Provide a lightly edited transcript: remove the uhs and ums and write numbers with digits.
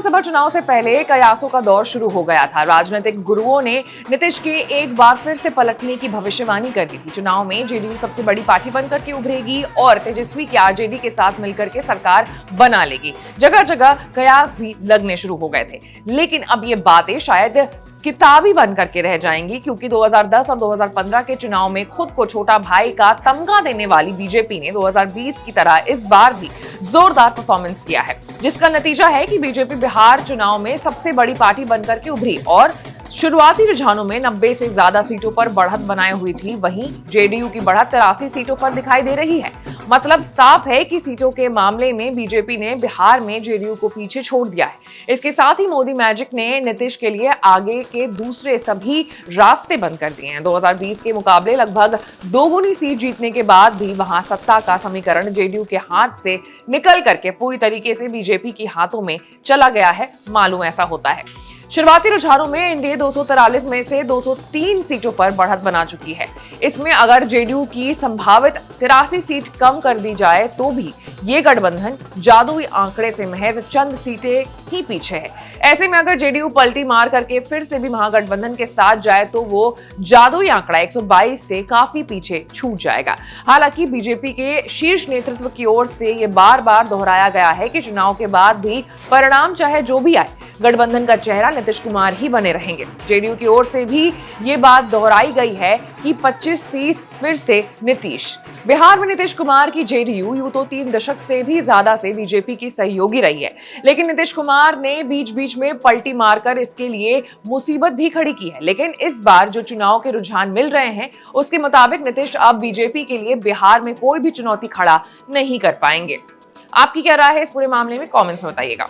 लोकसभा चुनाव से पहले कयासों का दौर शुरू हो गया था। राजनीतिक गुरुओं ने नीतीश के एक बार फिर से पलटने की भविष्यवाणी कर दी थी। चुनाव में जेडीयू सबसे बड़ी पार्टी बनकर के उभरेगी और तेजस्वी के आरजेडी के साथ मिलकर के सरकार बना लेगी। जगह जगह कयास भी लगने शुरू हो गए थे, लेकिन अब ये बातें शायद किताबी बन करके रह जाएंगी, क्योंकि 2010 और 2015 के चुनाव में खुद को छोटा भाई का तमगा देने वाली बीजेपी ने 2020 की तरह इस बार भी जोरदार परफॉर्मेंस किया है, जिसका नतीजा है कि बीजेपी बिहार चुनाव में सबसे बड़ी पार्टी बनकर के उभरी और शुरुआती रुझानों में 90 से ज्यादा सीटों पर बढ़त बनाए हुई थी। वहीं जेडीयू की बढ़त 83 सीटों पर दिखाई दे रही है। मतलब साफ है कि सीटों के मामले में बीजेपी ने बिहार में जेडीयू को पीछे छोड़ दिया है। इसके साथ ही मोदी मैजिक ने नीतीश के लिए आगे के दूसरे सभी रास्ते बंद कर दिए हैं। 2020 के मुकाबले लगभग दोगुनी सीट जीतने के बाद भी वहां सत्ता का समीकरण जेडीयू के हाथ से निकल करके पूरी तरीके से बीजेपी के हाथों में चला गया है। मालूम ऐसा होता है। शुरुआती रुझानों में एनडीए 243 में से 203 सीटों पर बढ़त बना चुकी है। इसमें अगर जेडीयू की संभावित 83 सीट कम कर दी जाए तो भी ये गठबंधन जादुई आंकड़े से महज चंद सीटें ही पीछे है। ऐसे में अगर जेडीयू पलटी मार करके फिर से भी महागठबंधन के साथ जाए तो वो जादुई आंकड़ा 122 से काफी पीछे छूट जाएगा। हालांकि बीजेपी के शीर्ष नेतृत्व की ओर से ये बार बार दोहराया गया है कि चुनाव के बाद भी परिणाम चाहे जो भी आए, गठबंधन का चेहरा नीतीश कुमार ही बने रहेंगे। जेडीयू की ओर से भी ये बात दोहराई गई है कि 25-30 फिर से नीतीश। बिहार में नीतीश कुमार की जेडीयू यूं तो 3 दशक से भी ज्यादा से बीजेपी की सहयोगी रही है, लेकिन नीतीश कुमार ने बीच बीच में पलटी मारकर इसके लिए मुसीबत भी खड़ी की है। लेकिन इस बार जो चुनाव के रुझान मिल रहे हैं उसके मुताबिक नीतीश अब बीजेपी के लिए बिहार में कोई भी चुनौती खड़ा नहीं कर पाएंगे। आपकी क्या राय है इस पूरे मामले में? कॉमेंट्स में बताइएगा।